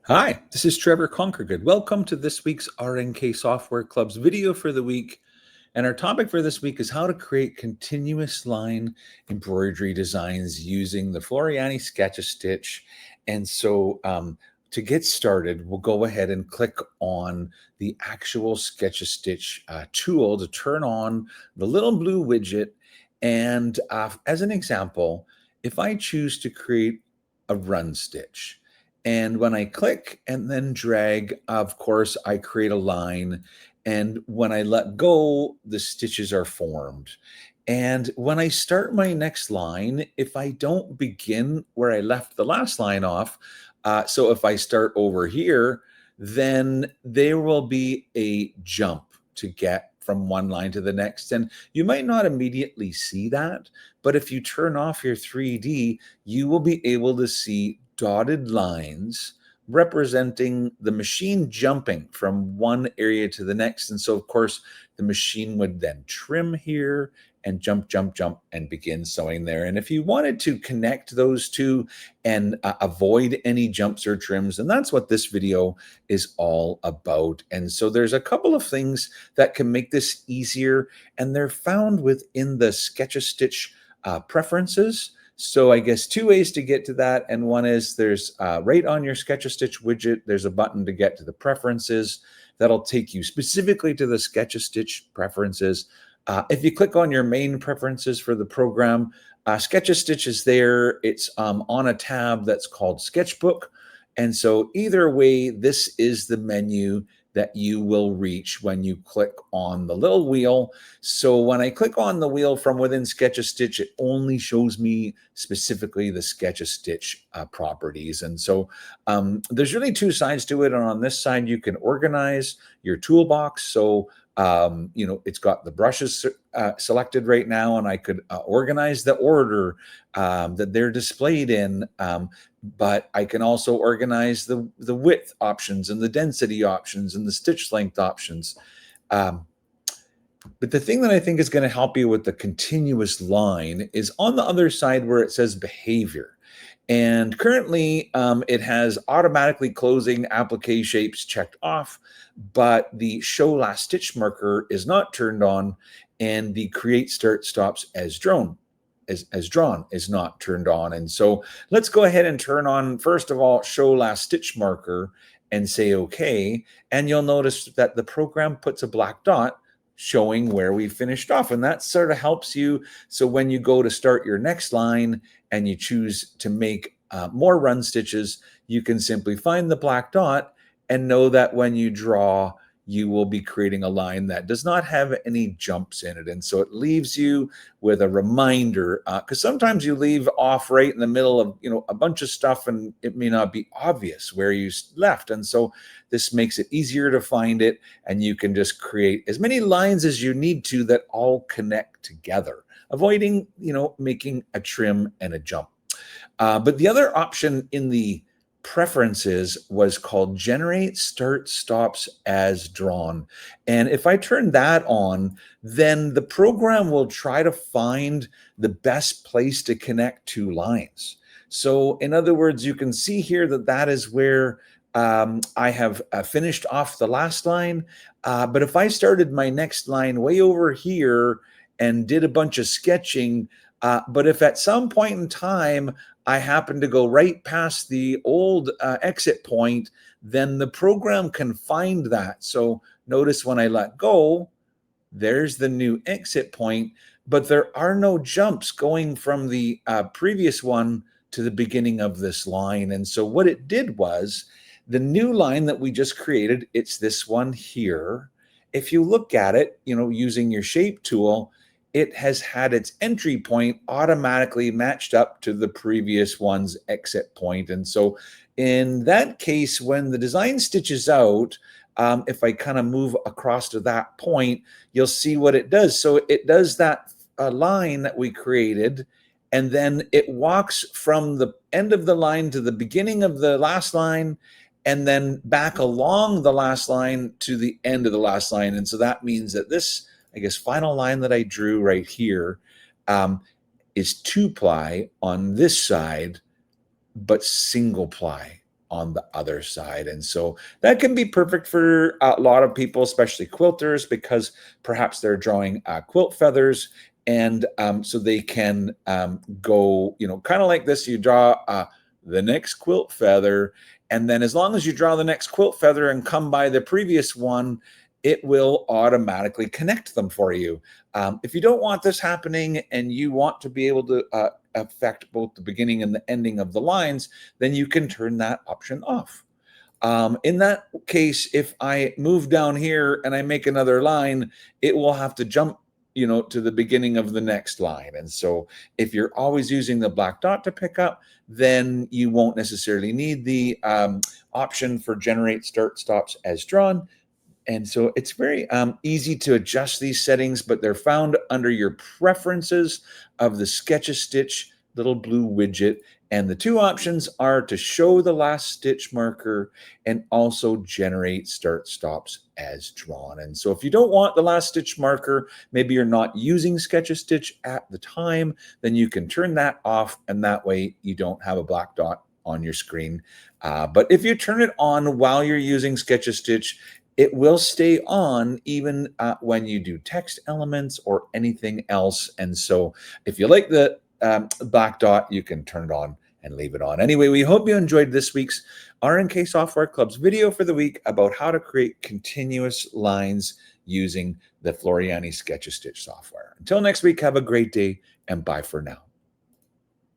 Hi, this is Trevor Conquergood. Welcome to this week's RNK Software Club's video for the week. And our topic for this week is how to create continuous line embroidery designs using the Floriani Sketch-A-Stitch. To get started, we'll go ahead and click on the actual Sketch-A-Stitch tool to turn on the little blue widget. And as an example, if I choose to create a run stitch, and when I click and then drag, of course, I create a line. And when I let go, the stitches are formed. And when I start my next line, if I don't begin where I left the last line off, so if I start over here, then there will be a jump to get from one line to the next. And you might not immediately see that, but if you turn off your 3D, you will be able to see dotted lines representing the machine jumping from one area to the next. And so, of course, the machine would then trim here and jump, jump, jump, and begin sewing there. And if you wanted to connect those two and avoid any jumps or trims, and that's what this video is all about. And so there's a couple of things that can make this easier, and they're found within the Sketch-A-Stitch preferences. So I guess two ways to get to that. And one is there's right on your Sketch-A-Stitch widget, there's a button to get to the preferences. That'll take you specifically to the Sketch-A-Stitch preferences. If you click on your main preferences for the program, Sketch-A-Stitch is there. It's on a tab that's called Sketchbook. And so either way, this is the menu that you will reach when you click on the little wheel. So when I click on the wheel from within Sketch-A-Stitch, it only shows me specifically the Sketch-A-Stitch properties. And so there's really two sides to it. And on this side, you can organize your toolbox. So it's got the brushes selected right now, and I could organize the order that they're displayed in. But I can also organize the width options and the density options and the stitch length options. But the thing that I think is going to help you with the continuous line is on the other side where it says behavior. And currently, it has automatically closing applique shapes checked off, but the show last stitch marker is not turned on, and the create start stops as drawn is not turned on. And so let's go ahead and turn on, first of all, show last stitch marker and say okay. And you'll notice that the program puts a black dot showing where we finished off. And that sort of helps you. So when you go to start your next line and you choose to make more run stitches, you can simply find the black dot and know that when you draw, you will be creating a line that does not have any jumps in it. And so it leaves you with a reminder, because sometimes you leave off right in the middle of a bunch of stuff and it may not be obvious where you left. And so this makes it easier to find it, and you can just create as many lines as you need to that all connect together, avoiding making a trim and a jump. But the other option in the preferences was called generate start stops as drawn. And if I turn that on, then the program will try to find the best place to connect two lines. So in other words, you can see here that is where I have finished off the last line. But if I started my next line way over here and did a bunch of sketching, but if at some point in time I happen to go right past the old exit point, then the program can find that. So notice when I let go, there's the new exit point, but there are no jumps going from the previous one to the beginning of this line. And so what it did was the new line that we just created, it's this one here. If you look at it, using your shape tool, it has had its entry point automatically matched up to the previous one's exit point. And so in that case, when the design stitches out, if I kind of move across to that point, you'll see what it does. So it does that line that we created, and then it walks from the end of the line to the beginning of the last line, and then back along the last line to the end of the last line. And so that means that this, I guess, final line that I drew right here is 2-ply on this side, but single ply on the other side. And so that can be perfect for a lot of people, especially quilters, because perhaps they're drawing quilt feathers. And so they can go, kind of like this. You draw the next quilt feather. And then as long as you draw the next quilt feather and come by the previous one, it will automatically connect them for you. If you don't want this happening and you want to be able to affect both the beginning and the ending of the lines, then you can turn that option off. In that case, if I move down here and I make another line, it will have to jump to the beginning of the next line. And so if you're always using the black dot to pick up, then you won't necessarily need the option for generate start stops as drawn. And so it's very easy to adjust these settings, but they're found under your preferences of the Sketch-A-Stitch little blue widget. And the two options are to show the last stitch marker and also generate start stops as drawn. And so if you don't want the last stitch marker, maybe you're not using Sketch-A-Stitch at the time, then you can turn that off, and that way you don't have a black dot on your screen. But if you turn it on while you're using Sketch-A-Stitch, it will stay on even when you do text elements or anything else. And so if you like the black dot, you can turn it on and leave it on. Anyway, we hope you enjoyed this week's RNK Software Club's video for the week about how to create continuous lines using the Floriani Sketch-A-Stitch software. Until next week, have a great day and bye for now.